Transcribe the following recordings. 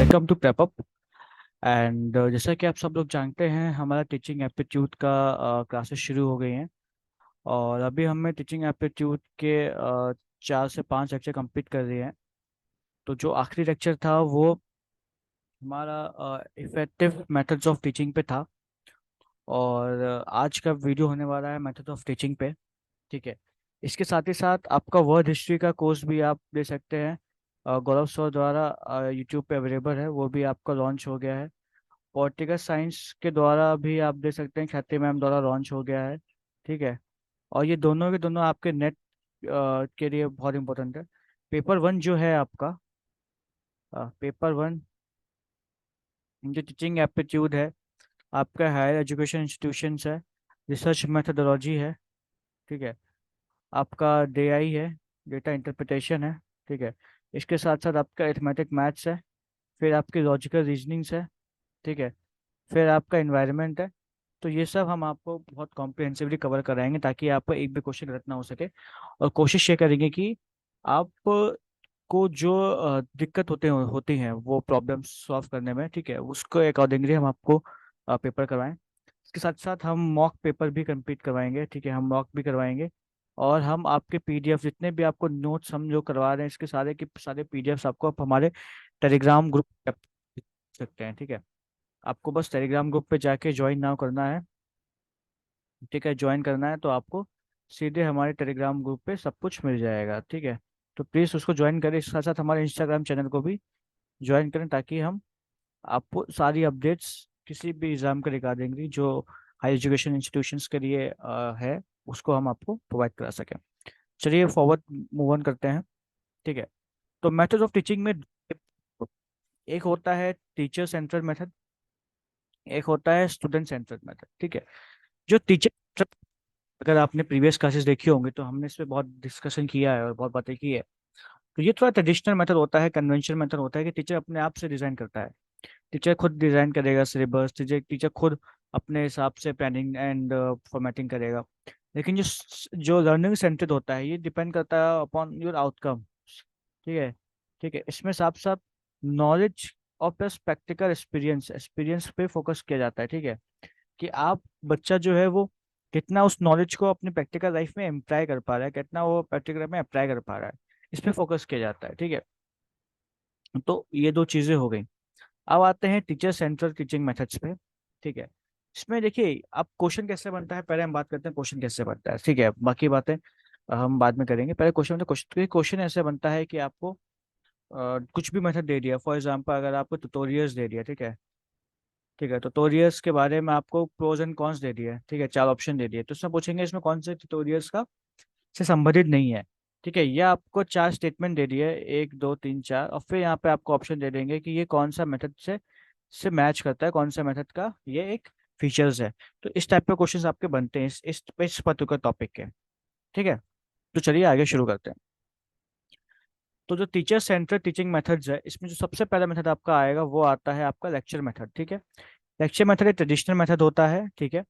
Welcome to prep up. And जैसा कि आप सब लोग जानते हैं, हमारा टीचिंग एप्टीट्यूड का क्लासेस शुरू हो गई हैं। और अभी हमने टीचिंग एप्टीट्यूड के 4 से 5 लेक्चर कंप्लीट कर लिए हैं। तो जो आखिरी लेक्चर था वो हमारा इफेक्टिव मेथड्स ऑफ टीचिंग पे था। और आज का वीडियो होने वाला है मेथड ऑफ टीचिंग पे। ठीक है। इसके साथ ही साथ आपका वर्ड हिस्ट्री का कोर्स भी आप ले सकते हैं। गौरव सर द्वारा यूट्यूब पे अवेलेबल है, वो भी आपका लॉन्च हो गया है। पॉलिटिकल साइंस के द्वारा भी आप दे सकते हैं, ख्याति मैम द्वारा लॉन्च हो गया है। ठीक है। और ये दोनों के दोनों आपके नेट के लिए बहुत इंपॉर्टेंट है। पेपर वन जो है आपका, पेपर वन जो टीचिंग एप्टीट्यूड है, आपका हायर एजुकेशन इंस्टीट्यूशंस है, रिसर्च मेथोडोलॉजी है। ठीक है। आपका डेआई है, डेटा इंटरप्रिटेशन है। ठीक है। इसके साथ साथ आपका एथमेटिक मैथ्स है। फिर आपकी लॉजिकल रीजनिंग्स है। ठीक है। फिर आपका इन्वायरमेंट है। तो ये सब हम आपको बहुत कॉम्प्रिहेंसिवली कवर कराएंगे ताकि आपको एक भी क्वेश्चन गलत ना हो सके। और कोशिश ये करेंगे कि आप को जो दिक्कत होती हैं वो प्रॉब्लम सॉल्व करने में, ठीक है, उसको अकॉर्डिंगली हम आपको पेपर करवाएं। इसके साथ साथ हम मॉक पेपर भी कंप्लीट करवाएंगे। ठीक है, हम मॉक भी करवाएंगे। और हम आपके पीडीएफ जितने भी आपको नोट्स हम जो करवा रहे हैं, इसके सारे के सारे पीडीएफ आपको आप हमारे टेलीग्राम ग्रुप सकते हैं। ठीक है। आपको बस टेलीग्राम ग्रुप पे जाके ज्वाइन नाउ करना है। ठीक है, ज्वाइन करना है तो आपको सीधे हमारे टेलीग्राम ग्रुप पे सब कुछ मिल जाएगा। ठीक है। तो प्लीज़ उसको ज्वाइन करें, इसके साथ साथ हमारे इंस्टाग्राम चैनल को भी ज्वाइन करें ताकि हम आपको सारी अपडेट्स किसी भी एग्जाम के रिगार्डिंगली जो हाई एजुकेशन इंस्टीट्यूशंस के लिए है, उसको हम आपको प्रोवाइड करा सकें। चलिए फॉरवर्ड मूव ऑन करते हैं। ठीक है। तो मेथड ऑफ टीचिंग में एक होता है टीचर सेंट्रल मेथड, एक होता है स्टूडेंट सेंट्रल मेथड। ठीक है। जो टीचर, अगर आपने प्रीवियस क्लासेस देखी होंगी तो हमने इस पे बहुत डिस्कशन किया है और बहुत बातें की है। तो ये थोड़ा ट्रेडिशनल मेथड होता है, कन्वेंशनल मेथड होता है कि टीचर अपने आप से डिजाइन करता है। टीचर खुद डिजाइन करेगा सिलेबस, टीचर टीचर खुद अपने हिसाब से प्लानिंग एंड फॉर्मेटिंग करेगा। लेकिन जो लर्निंग सेंटर्ड होता है, ये डिपेंड करता है अपॉन योर आउटकम। ठीक है। ठीक है, इसमें साफ साफ नॉलेज और प्लस प्रैक्टिकल एक्सपीरियंस एक्सपीरियंस पे फोकस किया जाता है। ठीक है। कि आप बच्चा जो है वो कितना उस नॉलेज को अपनी प्रैक्टिकल लाइफ में अप्लाई कर पा रहा है, कितना वो प्रैक्टिकल में अप्लाई कर पा रहा है, इस पे फोकस किया जाता है। ठीक है। तो ये दो चीजें हो गई। अब आते हैं टीचर सेंट्रल टीचिंग मेथड्स पे। ठीक है। इसमें देखिए, अब क्वेश्चन कैसे बनता है, पहले हम बात करते हैं क्वेश्चन कैसे बनता है। ठीक है, बाकी बातें हम बाद में करेंगे। पहले क्वेश्चन मतलब क्वेश्चन क्वेश्चन ऐसे बनता है कि आपको कुछ भी मेथड दे दिया, फॉर एग्जांपल अगर आपको ट्यूटोरियल्स दे दिया। ठीक है। ठीक है, ट्यूटोरियल्स के बारे में आपको प्रोज एंड कॉन्स दे दिए। ठीक है, 4 ऑप्शन दे दिए, तो उसमें पूछेंगे इसमें कौन से ट्यूटोरियल्स का से संबंधित नहीं है। ठीक है, ये आपको 4 स्टेटमेंट दे दिए, 1 2 3 4, और फिर यहाँ पे आपको ऑप्शन दे देंगे कि ये कौन सा मेथड से मैच करता है, कौन सा मेथड का ये एक फीचर्स है। तो इस टाइप के क्वेश्चंस आपके बनते हैं इस पर्टिकुलर टॉपिक के। ठीक है। तो चलिए आगे शुरू करते हैं। तो जो टीचर सेंट्रेड टीचिंग मेथड्स है, इसमें जो सबसे पहला मेथड आपका आएगा वो आता है आपका लेक्चर मेथड। ठीक है। लेक्चर मेथड एक ट्रेडिशनल मेथड होता है। ठीक है।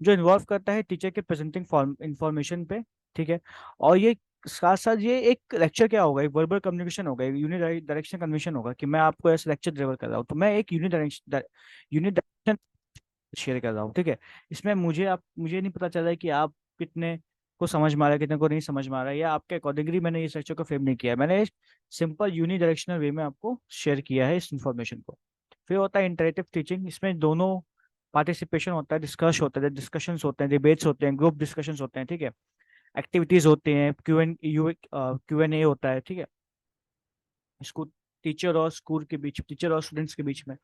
जो इन्वॉल्व करता है टीचर के प्रेजेंटिंग फॉर्म इंफॉर्मेशन पे। ठीक है। और ये साथ साथ ये एक लेक्चर क्या होगा, एक वर्बल कम्युनिकेशन होगा, एक यूनि डायरेक्शन कन्वेंशन होगा कि मैं आपको ऐसे लेक्चर डिलीवर कर रहा हूँ, तो मैं एक यूनि डायरेक्शन शेयर कर रहा हूँ। ठीक है। इसमें मुझे नहीं पता चल रहा है कि आप कितने को समझ में आ रहा है, कितने को नहीं समझ में आ रहा है, या आपके अकॉर्डिंगली मैंने इस लेक्चर को फ्रेम नहीं किया है। मैंने सिंपल यूनि डायरेक्शनल वे में आपको शेयर किया है इस इन्फॉर्मेशन को। फिर होता है इंटरेक्टिव टीचिंग, इसमें दोनों पार्टिसिपेशन होता है, डिस्कशंस होते हैं, डिबेट्स होते हैं, ग्रुप डिस्कशंस होते हैं। ठीक है। एक्टिविटीज होती हैं, क्यू एन ए होता है। ठीक है। स्कूल टीचर और स्टूडेंट्स के बीच में।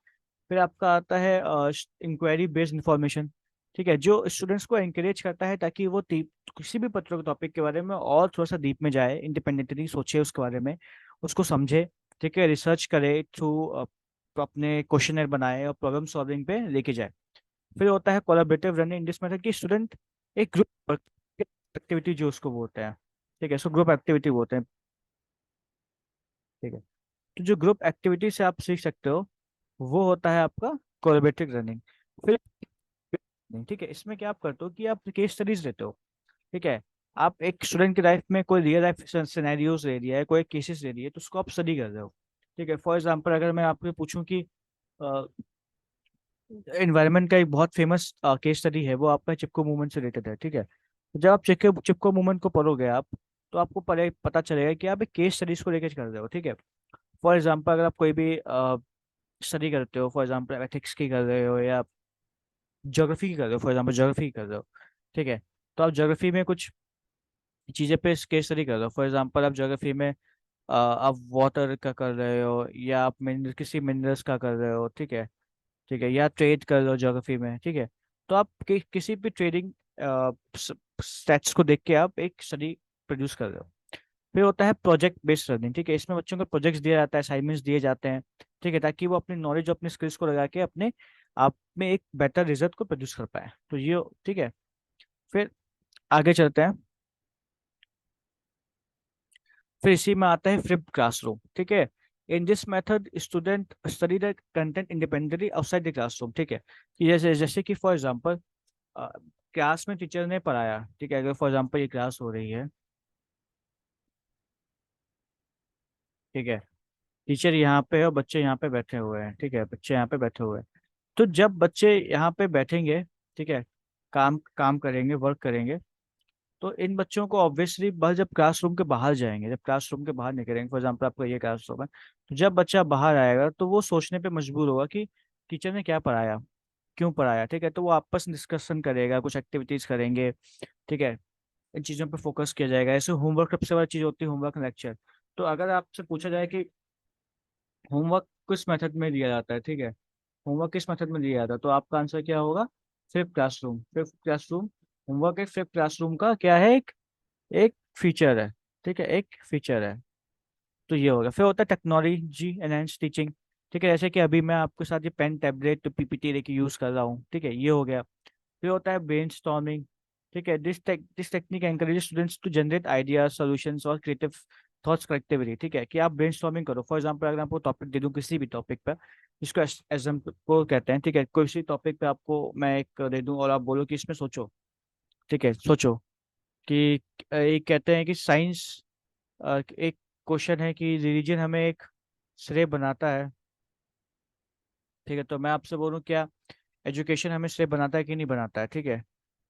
फिर आपका आता है इंक्वायरी बेस्ड इंफॉर्मेशन। ठीक है, जो स्टूडेंट्स को एंकरेज करता है ताकि वो किसी भी पर्टिकुलर टॉपिक के बारे में और थोड़ा सा डीप में जाए, इंडिपेंडेंटली सोचे उसके बारे में, उसको समझे। ठीक है, रिसर्च करे थ्रू अपने क्वेश्चनर बनाए और प्रॉब्लम सॉल्विंग पे लेके जाए। फिर होता है कोलैबोरेटिव लर्निंग, जिस मतलब कि स्टूडेंट एक ग्रुप एक्टिविटी जो उसको बोलते हैं। ठीक है, सो ग्रुप एक्टिविटी बोलते हैं। ठीक है। तो जो ग्रुप एक्टिविटी से आप सीख सकते हो वो होता है आपका कोलैबोरेटिव लर्निंग। फिर ठीक है, इसमें क्या आप करते हो कि आप केस स्टडीज लेते हो। ठीक है। आप एक स्टूडेंट की लाइफ में कोई रियल लाइफ सिनेरियोज ले लिया है, कोई केसेस ले लिए, तो उसको आप स्टडी कर रहे हो। ठीक है, फॉर एग्जांपल अगर मैं आपको पूछूं कि एनवायरनमेंट का एक बहुत फेमस केस स्टडी है, वो आपका चिपको मूवमेंट से रिलेटेड है। ठीक है, तो जब आप चिपको चिपको मूवमेंट को पढ़ोगे आप, तो आपको पता चलेगा कि आप एक केस स्टडीज को लेकर कर रहे हो। ठीक है, फॉर एग्जांपल अगर आप कोई भी स्टडी करते हो, फॉर एग्जांपल एथिक्स की कर रहे हो या ज्योग्राफी की कर रहे हो, फॉर एग्जांपल ज्योग्राफी की कर रहे हो। ठीक है, तो आप ज्योग्राफी में कुछ चीज़ें पे केस स्टडी कर रहे हो। फॉर एग्जांपल आप ज्योग्राफी में आप वाटर का कर रहे हो, या आप किसी मिनरल्स का कर रहे हो। ठीक है, ठीक है, या ट्रेड कर रहे हो ज्योग्राफी में। ठीक है, तो आप किसी भी ट्रेडिंग स्टैट्स को देख के आप एक स्टडी प्रोड्यूस कर रहे हो। फिर होता है प्रोजेक्ट बेस्ड लर्निंग। ठीक है, इसमें बच्चों को प्रोजेक्ट्स दिया जाता है, असाइनमेंट्स दिए जाते हैं। ठीक है, ताकि वो अपनी नॉलेज, अपने स्किल्स को लगा के अपने आप में एक बेटर रिजल्ट को प्रोड्यूस कर पाए। तो ये ठीक है। फिर आगे चलते हैं। फिर इसी में आता है फ्लिप्ड क्लासरूम। ठीक है, in this method student study the content independently outside the classroom. ठीक है, कि जैसे जैसे कि फॉर एग्जांपल क्लास में टीचर ने पढ़ाया। ठीक है, अगर फॉर एग्जांपल ये क्लास हो रही है। ठीक है, टीचर यहाँ पे है और बच्चे यहाँ पे बैठे हुए हैं। ठीक है, बच्चे यहाँ पे बैठे हुए हैं। तो जब बच्चे यहाँ पे बैठेंगे, ठीक है, काम काम करेंगे, वर्क करेंगे, तो इन बच्चों को ऑब्वियसली बस जब क्लासरूम के बाहर जाएंगे, जब क्लासरूम के बाहर निकलेंगे, फॉर एग्जाम्पल आपका ये क्लासरूम है, तो जब बच्चा बाहर आएगा तो वो सोचने पे मजबूर होगा कि टीचर ने क्या पढ़ाया, क्यों पढ़ाया। ठीक है, तो वो आपस में डिस्कशन करेगा, कुछ एक्टिविटीज करेंगे। ठीक है, इन चीज़ों पे फोकस किया जाएगा। ऐसे होमवर्क सबसे बड़ी चीज़ होती है, होमवर्क लेक्चर। तो अगर आपसे पूछा जाए कि होमवर्क किस मेथड में दिया जाता है, ठीक है, होमवर्क किस मेथड में दिया जाता है, तो आपका आंसर क्या होगा? Flip classroom. Flip classroom homework एक फ्लिप क्लासरूम का क्या है, एक एक फीचर है। ठीक है, एक फीचर है। तो ये होगा। फिर होता है टेक्नोलॉजी एनहेंस टीचिंग। ठीक है, जैसे कि अभी मैं आपके साथ ये पेन टैबलेट पीपीटी लेके यूज कर रहा हूँ। ठीक है, ये हो गया। फिर होता है ब्रेनस्टॉर्मिंग। ठीक है, this technique encourages students to generate ideas, solutions और क्रिएटिव थॉट्स कलेक्टिवली। ठीक है, कि आप ब्रेनस्टॉर्मिंग करो। फॉर एग्जांपल अगर आपको टॉपिक दे दूं किसी भी टॉपिक पर, जिसको एग्जाम्पल कहते हैं। ठीक है, कोई सी टॉपिक पे आपको मैं एक दे दूं और आप बोलो कि इसमें सोचो। ठीक है, सोचो कि एक कहते हैं कि साइंस, एक क्वेश्चन है कि रिलीजन हमें एक श्रेय बनाता है। ठीक है, तो मैं आपसे बोलूं क्या एजुकेशन हमें श्रेय बनाता है कि नहीं बनाता है। ठीक है,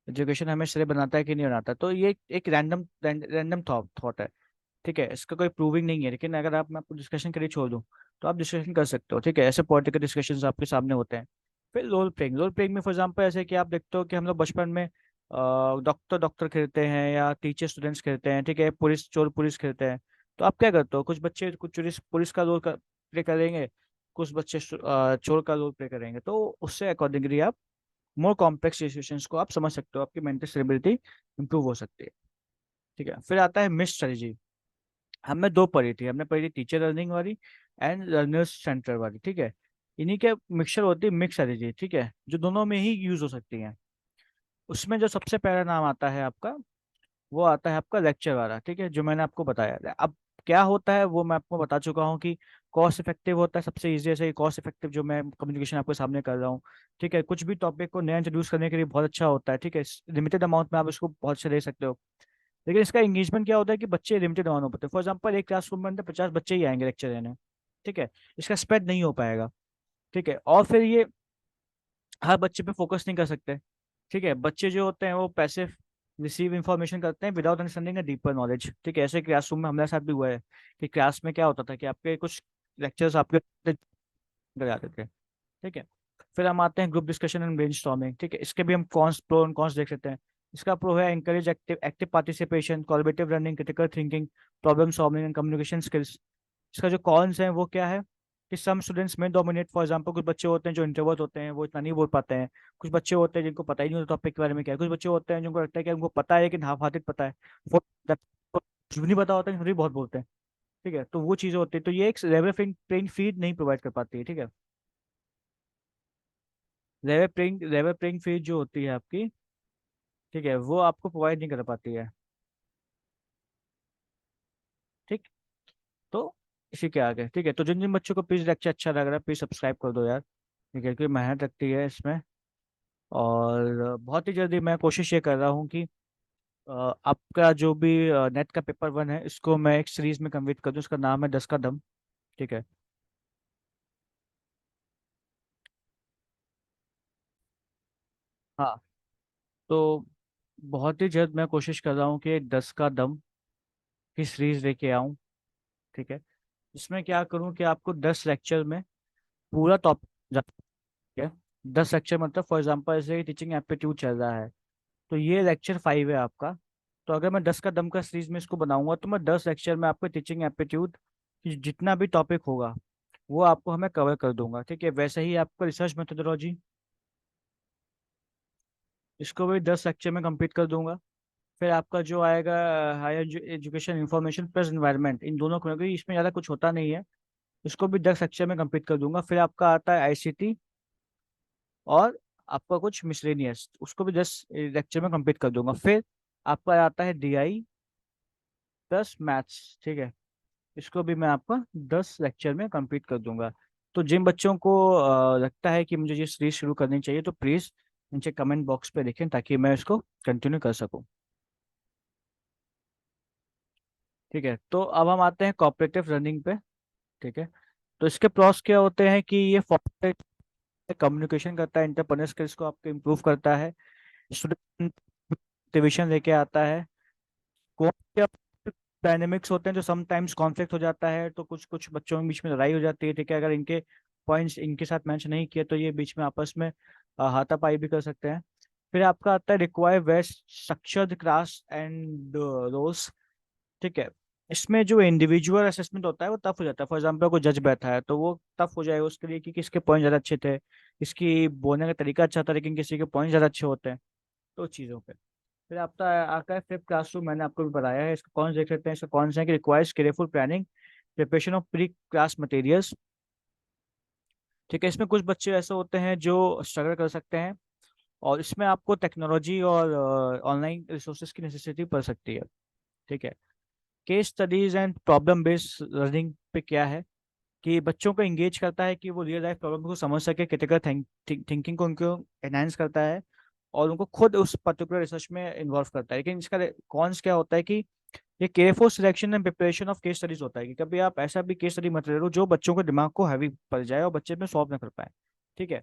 एजुकेशन हमें श्रेय बनाता है कि नहीं बनाता। तो ये एक रैंडम रैंडम थॉट है। ठीक है, इसका कोई प्रूविंग नहीं है, लेकिन अगर आप मैं आपको डिस्कशन के लिए छोड़ दूं तो आप डिस्कशन कर सकते हो। ठीक है, ऐसे पॉलिटिकल डिस्कशंस आपके सामने होते हैं। फिर रोल प्लेइंग में फॉर एग्जांपल ऐसे कि आप देखते हो कि हम लोग बचपन में डॉक्टर डॉक्टर खेलते हैं या टीचर स्टूडेंट्स खेलते हैं। ठीक है, पुलिस चोर पुलिस खेलते हैं। तो आप क्या करते हो, कुछ बच्चे कुछ पुलिस का रोल प्ले करेंगे, कुछ बच्चे चोर का रोल प्ले करेंगे। तो उससे अकॉर्डिंगली आप मोर कॉम्प्लेक्स सिचुएशंस को आप समझ सकते हो, आपकी मेंटल स्टेबिलिटी इंप्रूव हो सकती है। ठीक है, फिर आता है मिस स्ट्रेटजी। हमने दो पढ़ी थी, हमने पढ़ी थी टीचर लर्निंग वाली एंड लर्नर्स सेंटर वाली। ठीक है, इन्हीं के मिक्सचर होती है मिक्स स्ट्रेटजी। ठीक है, जो दोनों में ही यूज हो सकती हैं। उसमें जो सबसे पहला नाम आता है आपका, वो आता है आपका लेक्चर वाला। ठीक है, जो मैंने आपको बताया। अब क्या होता है वो मैं आपको बता चुका हूँ कि कॉस्ट इफेक्टिव होता है, सबसे इजी है कॉस्ट इफेक्टिव जो मैं कम्युनिकेशन आपके सामने कर रहा हूँ। ठीक है, कुछ भी टॉपिक को नया इंट्रोड्यूस करने के लिए बहुत अच्छा होता है। ठीक है, लिमिटेड अमाउंट में आप इसको बहुत से ले सकते हो। लेकिन इसका एंगेजमेंट क्या होता है कि बच्चे लिमिटेड अमाउंट में पढ़ते हैं। फॉर एग्जाम्पल एक क्लासरूम में अंदर 50 बच्चे ही आएंगे लेक्चर देने। ठीक है, इसका स्प्रेड नहीं हो पाएगा। ठीक है, और फिर ये हर बच्चे पे फोकस नहीं कर सकते। ठीक है, बच्चे जो होते हैं वो पैसे रिसीव इंफॉर्मेशन करते हैं without understanding a deeper knowledge. ठीक है, ऐसे क्लासरूम में हमारे साथ भी हुआ है कि क्लास में क्या होता था कि आपके कुछ लेक्चर्स आपके कर जाते थे। ठीक है, फिर हम आते हैं ग्रुप डिस्कशन एंड ब्रेनस्टॉर्मिंग। ठीक है, इसके भी हम कॉन्स प्रो एंड कॉन्स देख सकते हैं। इसका प्रो है encourage active active participation, collaborative learning, critical thinking, problem solving and communication skills. इसका जो कॉन्स है वो क्या है कि सम स्टूडेंट्स में डोमिनेट। फॉर एग्जांपल कुछ बच्चे होते हैं जो इंट्रोवर्ट होते हैं, वो इतना नहीं बोल पाते हैं। कुछ बच्चे होते हैं जिनको पता ही नहीं होता टॉपिक के बारे में क्या है। कुछ बच्चे होते हैं जिनको लगता है कि उनको पता है लेकिन हाफ हार्टेड पता है। वो कुछ भी नहीं पता होता है फिर भी बहुत बोलते हैं। ठीक है, तो वो चीजें होती है। तो ये एक लेवल प्लेइंग फील्ड नहीं प्रोवाइड कर पाती है। ठीक है, लेवल प्लेइंग फील्ड जो होती है आपकी, ठीक है, वो आपको प्रोवाइड नहीं कर पाती है। ठीक, तो इसी के आगे। ठीक है, तो जिन जिन बच्चों को प्लीज लेक्चर अच्छा लग रहा है प्लीज सब्सक्राइब कर दो यार। ठीक है, क्योंकि मेहनत लगती है इसमें। और बहुत ही जल्दी मैं कोशिश ये कर रहा हूँ कि आपका जो भी नेट का पेपर 1 है इसको मैं एक सीरीज में कन्वर्ट कर दूँ। उसका नाम है 10 का दम। ठीक है, हाँ, तो बहुत ही जल्द मैं कोशिश कर रहा हूँ कि 10 का दम की सीरीज लेके आऊँ। ठीक है, इसमें क्या करूँ कि आपको 10 लेक्चर में पूरा टॉपिक है। 10 लेक्चर मतलब फॉर एग्जांपल ऐसे टीचिंग एप्टीट्यूड चल रहा है, तो ये लेक्चर 5 है आपका। तो अगर मैं 10 का दम का सीरीज में इसको बनाऊंगा तो मैं 10 लेक्चर में आपको टीचिंग एप्टीट्यूड जितना भी टॉपिक होगा वो आपको हमें कवर कर दूंगा। ठीक है, वैसे ही आपको रिसर्च मेथोडोलॉजी, इसको भी 10 लेक्चर में कंप्लीट कर दूंगा। फिर आपका जो आएगा higher education information plus environment, इन दोनों को, क्योंकि इसमें ज़्यादा कुछ होता नहीं है, इसको भी 10 लेक्चर में कंप्लीट कर दूंगा। फिर आपका आता है आईसीटी और आपका कुछ मिसलेनियस, उसको भी 10 लेक्चर में कंप्लीट कर दूंगा। फिर आपका आता है डीआई प्लस मैथ्स। ठीक है, इसको भी मैं आपका 10 लेक्चर में कंप्लीट कर दूंगा। तो जिन बच्चों को लगता है कि मुझे ये सीरीज शुरू करनी चाहिए तो प्लीज़ नीचे कमेंट बॉक्स पे लिखें ताकि मैं इसको कंटिन्यू कर सकूं। ठीक है, तो अब हम आते हैं कोऑपरेटिव रनिंग पे। ठीक है, तो इसके प्रॉस क्या होते हैं कि ये कम्युनिकेशन करता है, इंटरपर्सनल स्किल्स को आपको इम्प्रूव करता है, स्टूडेंट मोटिवेशन लेके आता है। कौन डायनेमिक्स होते हैं जो समटाइम्स कॉन्फ्लिक्ट हो जाता है, तो कुछ कुछ बच्चों के बीच में लड़ाई हो जाती है। ठीक है, अगर इनके पॉइंट्स इनके साथ मैच नहीं किए तो ये बीच में आपस में हाथापाई भी कर सकते हैं। फिर आपका आता है require west structured class and roles. ठीक है, इसमें जो इंडिविजुअल असेसमेंट होता है वो टफ हो जाता है। फॉर एग्जाम्पल कोई जज बैठा है तो वो टफ हो जाएगा उसके लिए कि किसके पॉइंट ज़्यादा अच्छे थे, इसकी बोलने का तरीका अच्छा था, लेकिन किसी के पॉइंट ज़्यादा अच्छे होते हैं, तो चीज़ों पे। फिर आपका आता है फ्लिप क्लासरूम, मैंने आपको भी बताया है। इसका कौन देख सकते हैं, इसका कौन सा है कि requires careful planning, preparation of pre class materials. ठीक है, इसमें कुछ बच्चे ऐसे होते हैं जो स्ट्रगल कर सकते हैं और इसमें आपको टेक्नोलॉजी और ऑनलाइन रिसोर्सेज की नेसेसिटी पड़ सकती है। ठीक है, case studies and problem based learning पे क्या है कि बच्चों को इंगेज करता है कि वो रियल लाइफ प्रॉब्लम को समझ सके, क्रिटिकल थिंकिंग को उनको एनहांस करता है और उनको खुद उस पर्टिकुलर रिसर्च में इन्वॉल्व करता है। लेकिन इसका कॉन्स क्या होता है कि ये careful selection and preparation of case studies होता है कि कभी आप ऐसा भी केस स्टडी मत ले लो जो बच्चों के दिमाग को हैवी पड़ जाए और बच्चे में सॉल्व ना कर पाए। ठीक है,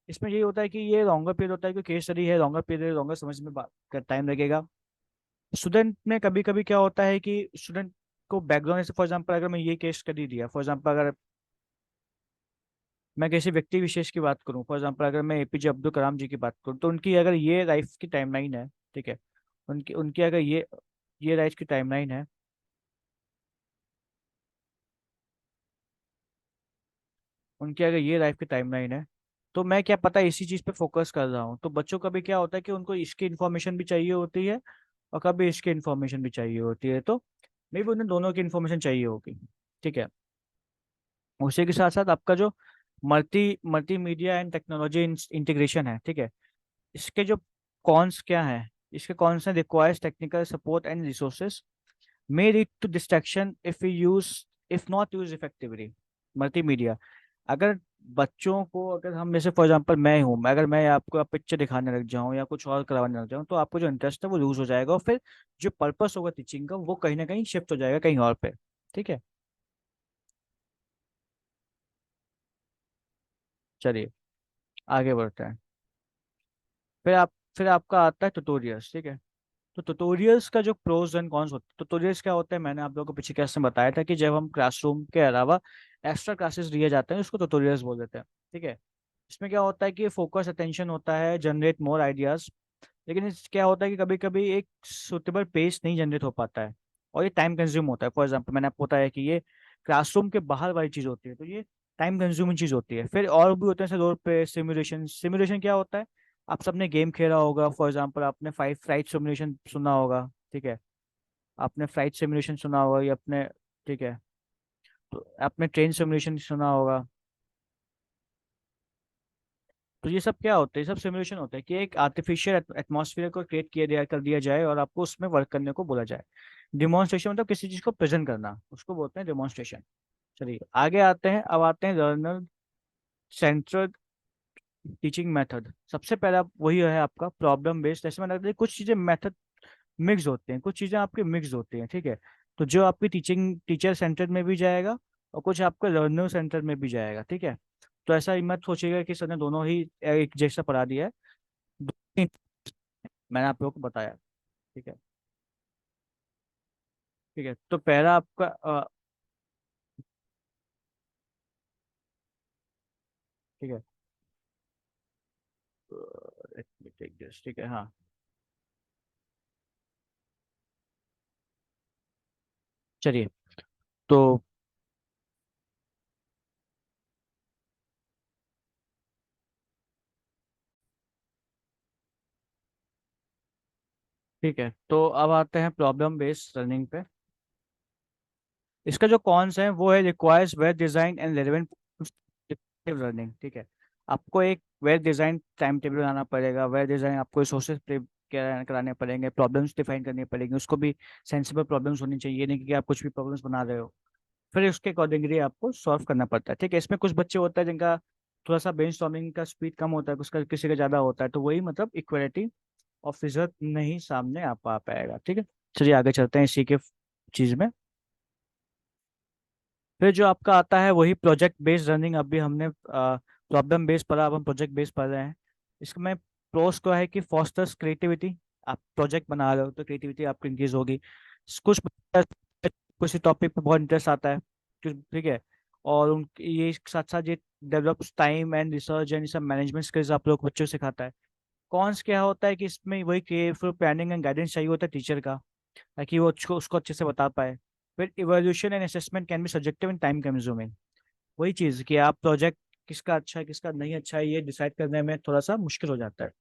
इसमें यही होता है कि ये लॉन्गर पीरियड होता है, क्योंकि केस स्टडी है, लॉन्गर पीरियड, लॉन्गर समझ में टाइम लगेगा। स्टूडेंट में कभी कभी क्या होता है कि स्टूडेंट को बैकग्राउंड, जैसे फॉर एग्जांपल अगर मैं ये केस स्टडी दिया, फॉर एग्जांपल अगर मैं किसी व्यक्ति विशेष की बात करूं, फॉर एग्जांपल अगर मैं एपीजे अब्दुल कलाम जी की बात करूं, तो उनकी अगर ये लाइफ की टाइमलाइन है। ठीक है, उनकी उनकी अगर ये लाइफ की टाइमलाइन है, उनकी अगर ये लाइफ की टाइमलाइन है, तो मैं क्या पता इसी चीज़ पे फोकस कर रहा हूँ, तो बच्चों का भी क्या होता है कि उनको इसकी इन्फॉर्मेशन भी चाहिए होती है और कभी इसकी इन्फॉर्मेशन भी चाहिए होती है, तो मे भी उन्हें दोनों की इन्फॉर्मेशन चाहिए होगी। ठीक है, उसी के साथ साथ आपका जो मल्टीमीडिया एंड टेक्नोलॉजी इंटीग्रेशन है। ठीक है, इसके जो कॉन्स क्या हैं, इसके कॉन्स हैं requires technical support and resources, may lead to distraction if not used effectively। Multimedia, अगर बच्चों को, अगर हम जैसे फॉर एग्जांपल मैं हूँ, अगर मैं आपको आप पिक्चर दिखाने लग जाऊँ या कुछ और करवाने लग जाऊँ तो आपको जो इंटरेस्ट है वो लूज हो जाएगा और फिर जो पर्पस होगा टीचिंग का वो कहीं ना कहीं शिफ्ट हो जाएगा कहीं और पे। ठीक है, चलिए आगे बढ़ते हैं। फिर आप फिर आपका आता है ट्यूटोरियल्स। ठीक है, तो ट्यूटोरियल्स का जो प्रोज एंड कॉन्स होते हैं, ट्यूटोरियल्स क्या होते हैं, मैंने आप लोगों को पिछले क्लास में बताया था कि जब हम क्लासरूम के अलावा एक्स्ट्रा क्लासेस लिए जाते हैं उसको ट्यूटोरियल्स बोल देते हैं। ठीक है, इसमें क्या होता है कि फोकस अटेंशन होता है, जनरेट मोर आइडियाज। लेकिन क्या होता है कि कभी कभी एक सुटेबल पेस नहीं जनरेट हो पाता है और ये टाइम कंज्यूम होता है। फॉर एग्जाम्पल मैंने आपको बताया कि ये क्लासरूम के बाहर वाली चीज़ होती है, तो ये टाइम कंज्यूमिंग चीज़ होती है। फिर और भी होते हैं, जैसे रोड पे सिमुलेशन। सिमुलेशन क्या होता है, आप सबने गेम खेला होगा, फॉर एग्जाम्पल आपने फाइव फ्लाइट सिमुलेशन सुना होगा। ठीक है, आपने फ्लाइट सिमुलेशन सुना होगा या अपने, ठीक है, तो आपने ट्रेन सिमुलेशन सुना होगा। तो ये सब क्या होता है, ये सब सिमुलेशन होता है कि एक आर्टिफिशियल एटमॉस्फेयर को क्रिएट किया दिया कर दिया जाए और आपको उसमें वर्क करने को बोला जाए। डिमॉन्स्ट्रेशन मतलब किसी चीज को प्रेजेंट करना, उसको बोलते हैं डिमॉन्स्ट्रेशन। चलिए आगे आते हैं, अब आते हैं लर्नर सेंट्रड टीचिंग मेथड। सबसे पहला वही है आपका प्रॉब्लम बेस्ड। ऐसे में लगता है कुछ चीजें मेथड मिक्स होते हैं, कुछ चीजें आपके मिक्स होती हैं। ठीक है, तो जो आपकी टीचिंग टीचर सेंटर्ड में भी जाएगा और कुछ आपका लर्नर सेंटर में भी जाएगा। ठीक है, तो ऐसा ही मत सोचिएगा कि सर ने दोनों ही एक जैसा पढ़ा दिया है। मैंने आप लोगों को बताया। ठीक है। ठीक है, तो पहला आपका ठीक है। let me take this, ठीक है, हाँ। चलिए। तो ठीक है, तो अब आते हैं प्रॉब्लम बेस्ड लर्निंग पे। इसका जो कॉन्स है वो है requires well design and relevant learning. ठीक है, आपको एक वेल डिजाइन टाइम टेबल बनाना पड़ेगा, वेल डिजाइन आपको सोर्सेज कराने पड़ेंगे, प्रॉब्लम्स डिफाइन करनी पड़ेंगी, उसको भी सेंसिबल प्रॉब्लम्स होनी चाहिए, नहीं कि आप कुछ भी प्रॉब्लम्स बना रहे हो। फिर उसके अकॉर्डिंगली आपको सॉल्व करना पड़ता है। ठीक है, इसमें कुछ बच्चे होते हैं जिनका थोड़ा सा ब्रेनस्टॉर्मिंग का स्पीड कम होता है, उसका किसी का ज्यादा होता है, तो वही मतलब इक्वलिटी ऑफ रिजल्ट नहीं सामने आ पाएगा। ठीक है, चलिए आगे चलते हैं इसी के चीज में। फिर जो आपका आता है वही प्रोजेक्ट बेस्ड रनिंग। अभी हमने प्रॉब्लम बेस्ड पढ़ा, अब हम प्रोजेक्ट बेस्ड पढ़ रहे हैं। इसमें प्रोस क्या है कि फॉस्टर्स क्रिएटिविटी। आप प्रोजेक्ट बना रहे हो तो क्रिएटिविटी आपकी इंक्रीज होगी। कुछ किसी टॉपिक पे बहुत इंटरेस्ट आता है, ठीक है, और उन ये साथ साथ ये develops time and research and सब मैनेजमेंट स्किल्स आप लोग बच्चों को सिखाता है। कॉन्स क्या होता है कि इसमें वही केयरफुल प्लानिंग एंड गाइडेंस चाहिए होता है टीचर का, ताकि वो उसको अच्छे से बता पाए। फिर evolution and assessment can be subjective and time consuming. वही चीज़ कि आप प्रोजेक्ट किसका अच्छा है किसका नहीं अच्छा है ये डिसाइड करने में थोड़ा सा मुश्किल हो जाता है।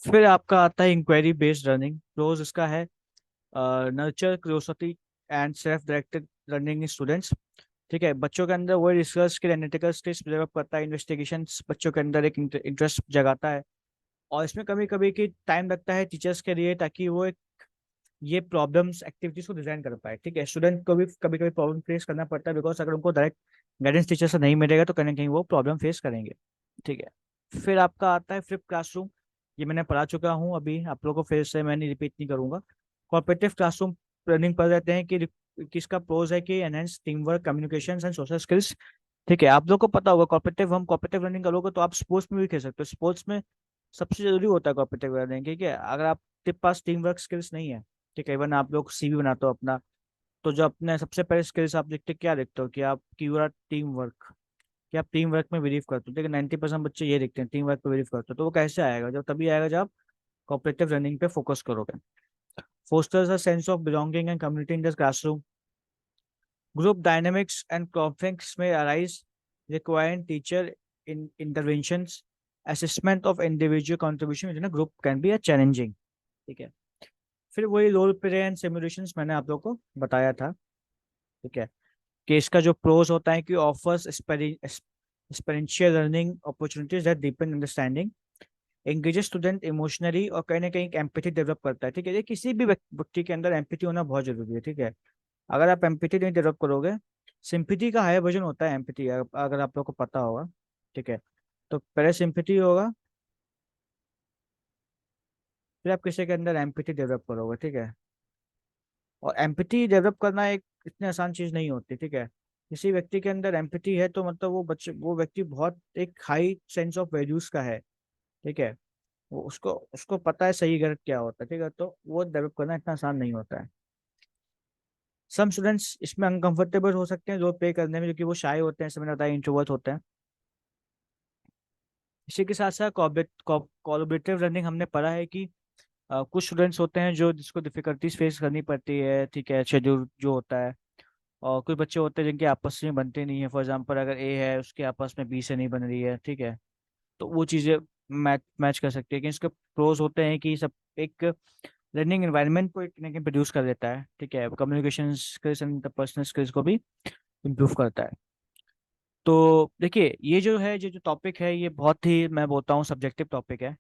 फिर आपका आता है इंक्वायरी बेस्ड लर्निंग। रोज इसका है nurture curiosity and self directed learning students. ठीक है, बच्चों के अंदर वही रिसर्च के एनालिटिकल स्किल्स डेवलप करता है, इन्वेस्टिगेशन बच्चों के अंदर एक इंटरेस्ट जगाता है। और इसमें कभी कभी की टाइम लगता है टीचर्स के लिए, ताकि वो एक ये प्रॉब्लम्स एक्टिविटीज को डिजाइन कर पाए। ठीक है, स्टूडेंट को भी कभी कभी प्रॉब्लम फेस करना पड़ता है, बिकॉज अगर उनको डायरेक्ट गाइडेंस टीचर से नहीं मिलेगा तो कहीं ना कहीं वो प्रॉब्लम फेस करेंगे। ठीक है, फिर आपका आता है फ्लिप क्लासरूम। ये मैंने पढ़ा चुका हूँ, अभी आप लोगों को फिर से मैंने रिपीट नहीं करूंगा। कॉपरेटिव क्लासरूम रनिंग पर रहते हैं कि किसका प्रोज है कि enhance team work, communication and social skills. ठीक है, आप लोग को पता होगा कॉपरेटिव, हम कॉपरेटिव रनिंग करोगे तो आप स्पोर्ट्स में भी खेल सकते हो। स्पोर्ट्स में सबसे जरूरी होता है कॉपरेटिव रनिंग। ठीक है, अगर आपके पास टीम वर्क स्किल्स नहीं है, ठीक है, इवन आप लोग सीवी बनाते हो अपना, तो जो अपने सबसे पहले स्किल्स आप देखते क्या देखते हो कि आप की यू आर टीम वर्क, कि आप टीम वर्क में बिलीव करते हो। ठीक है, 90% बच्चे ये देखते हैं टीम वर्क पे बिलीव करते हो, तो वो कैसे आएगा? जब तभी आएगा जब आप कॉपरेटिव रनिंग पे फोकस करोगे। Fosters a sense of belonging and community in the classroom. Group dynamics and conflicts may arise requiring teacher in interventions. Assessment of individual contribution within a group can be a challenging. ठीक है, फिर वही role play and simulations मैंने आप लोग को बताया था। ठीक है, कि इसका जो प्रोज होता है कि offers experiential learning opportunities that deepen understanding, engages student emotionally और कहीं ना कहीं एम्पैथी डेवलप करता है। ठीक है, ये किसी भी व्यक्ति के अंदर एम्पैथी होना बहुत जरूरी है। ठीक है, अगर आप एम्पैथी नहीं डेवलप करोगे, सिंपैथी का हायर वर्जन होता है एम्पैथी, अगर आप लोग को पता होगा। ठीक है, तो पहले सिंपैथी होगा, फिर आप किसी के अंदर एम्पैथी डेवलप करोगे। ठीक है, और एम्पैथी डेवलप करना एक इतनी आसान चीज नहीं होती। ठीक है, किसी व्यक्ति के अंदर एम्पैथी है तो मतलब वो व्यक्ति बहुत एक हाई सेंस ऑफ वैल्यूज का है। ठीक है, वो उसको उसको पता है सही गलत क्या होता है। ठीक है, तो वो डेवलप करना इतना आसान नहीं होता है। सम स्टूडेंट्स इसमें अनकंफर्टेबल हो सकते हैं रोल प्ले करने में, क्योंकि वो शाय होते हैं, जैसे मैंने बताया इंट्रोवर्ट होते हैं। इसी के साथ साथ कोलैबोरेटिव लर्निंग हमने पढ़ा है कि कुछ स्टूडेंट्स होते हैं जो जिसको डिफिकल्टीज फेस करनी पड़ती है। ठीक है, शेड्यूल जो होता है, और कुछ बच्चे होते हैं जिनके आपस में बनते नहीं है। फॉर एग्जांपल अगर ए है उसके आपस में बी से नहीं बन रही है। ठीक है, तो वो चीज़ें मैच मैच कर सकती है। कि इसके प्रोज होते हैं कि सब एक लर्निंग एनवायरनमेंट को एक प्रोड्यूस कर देता है। ठीक है, communication skills and personal skills को भी इम्प्रूव करता है। तो देखिए ये जो है ये जो टॉपिक है ये बहुत ही, मैं बोलता हूँ, सब्जेक्टिव टॉपिक है।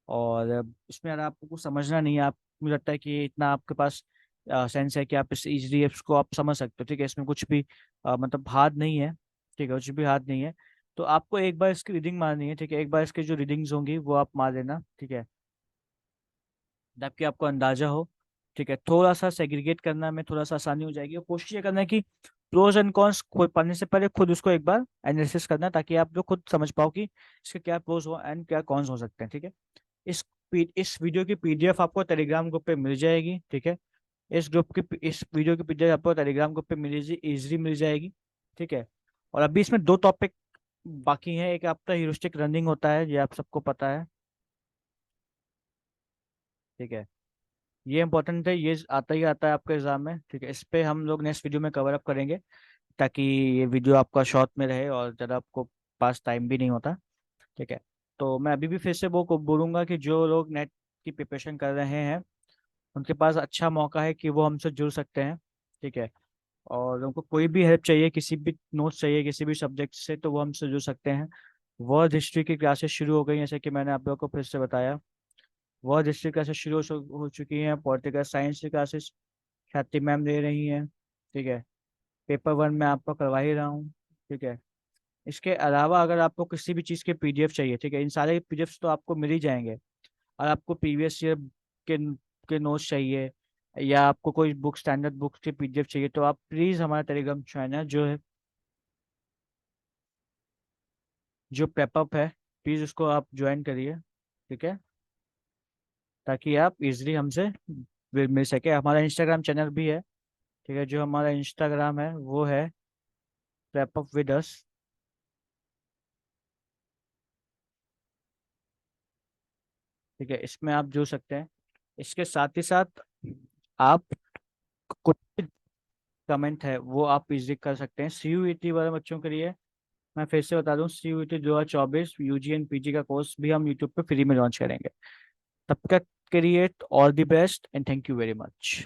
और इसमें अगर आपको कुछ समझना नहीं है, आप, मुझे लगता है कि इतना आपके पास सेंस है कि आप इस इजली इसको आप समझ सकते हो। ठीक है, इसमें कुछ भी मतलब हार्ड नहीं है। ठीक है, कुछ भी हार्ड नहीं है। तो आपको एक बार इसकी रीडिंग मारनी है। ठीक है, एक बार इसकी जो रीडिंग्स होंगी वो आप मार लेना। ठीक है, ताकि आपको अंदाजा हो। ठीक है, थोड़ा सा सेग्रीगेट करना में थोड़ा सा आसानी हो जाएगी, और कोशिश ये करना है कि प्रोज एंड कॉन्स पढ़ने से पहले खुद उसको एक बार एनालिसिस करना, ताकि आप लोग खुद समझ पाओ कि इसके क्या प्रोज हो एंड क्या कॉन्स हो सकते हैं, ठीक है। इस इस वीडियो की पीडीएफ आपको टेलीग्राम ग्रुप पे मिल जाएगी, ठीक है। इस वीडियो की पीडीएफ आपको टेलीग्राम ग्रुप पे मिल इजीली मिल जाएगी, ठीक है। और अभी इसमें दो टॉपिक बाकी हैं। एक आपका ह्यूरिस्टिक रनिंग होता है, ये आप सबको पता है, ठीक है। ये इंपॉर्टेंट है, ये आता ही आता है आपके एग्जाम में, ठीक है। इस पे हम लोग नेक्स्ट वीडियो में कवर अप करेंगे, ताकि ये वीडियो आपका शॉर्ट में रहे और ज़्यादा आपको पास टाइम भी नहीं होता, ठीक है। तो मैं अभी भी फिर से वो को बोलूँगा कि जो लोग नेट की प्रिपरेशन कर रहे हैं, उनके पास अच्छा मौका है कि वो हमसे जुड़ सकते हैं, ठीक है। और उनको कोई भी हेल्प चाहिए, किसी भी नोट्स चाहिए किसी भी सब्जेक्ट से, तो वो हमसे जुड़ सकते हैं। वर्ल्ड हिस्ट्री की क्लासेस शुरू हो गई हैं, जैसे कि मैंने आप लोगों को फिर से बताया। वर्ल्ड हिस्ट्री क्लासेस शुरू हो चुकी हैं। पॉलिटिकल साइंस की क्लासेस ख्याति मैम दे रही हैं, ठीक है। पेपर वन में आपको करवा ही रहा हूँ, ठीक है। इसके अलावा अगर आपको किसी भी चीज़ के पीडीएफ चाहिए, ठीक है, इन सारे पीडीएफ तो आपको मिल ही जाएंगे। और आपको प्रीवियस ईयर के के नोट्स चाहिए, या आपको कोई बुक स्टैंडर्ड बुक्स के पीडीएफ चाहिए, तो आप प्लीज़ हमारा टेलीग्राम चैनल जो पेपअप है, प्लीज़ उसको आप ज्वाइन करिए, ठीक है। ताकि आप इजीली हमसे मिल सके। हमारा इंस्टाग्राम चैनल भी है, ठीक है। जो हमारा इंस्टाग्राम है वो है पेपअप विद अस, ठीक है। इसमें आप जुड़ सकते हैं। इसके साथ ही साथ आप कुछ कमेंट है वो आप इजीली कर सकते हैं सीयूईटी वाले बच्चों के लिए। मैं फिर से बता दूं, सीयूईटी 2024 यूजी एंड पीजी का कोर्स भी हम यूट्यूब पे फ्री में लॉन्च करेंगे। तब तक के लिए all the best and thank you very much.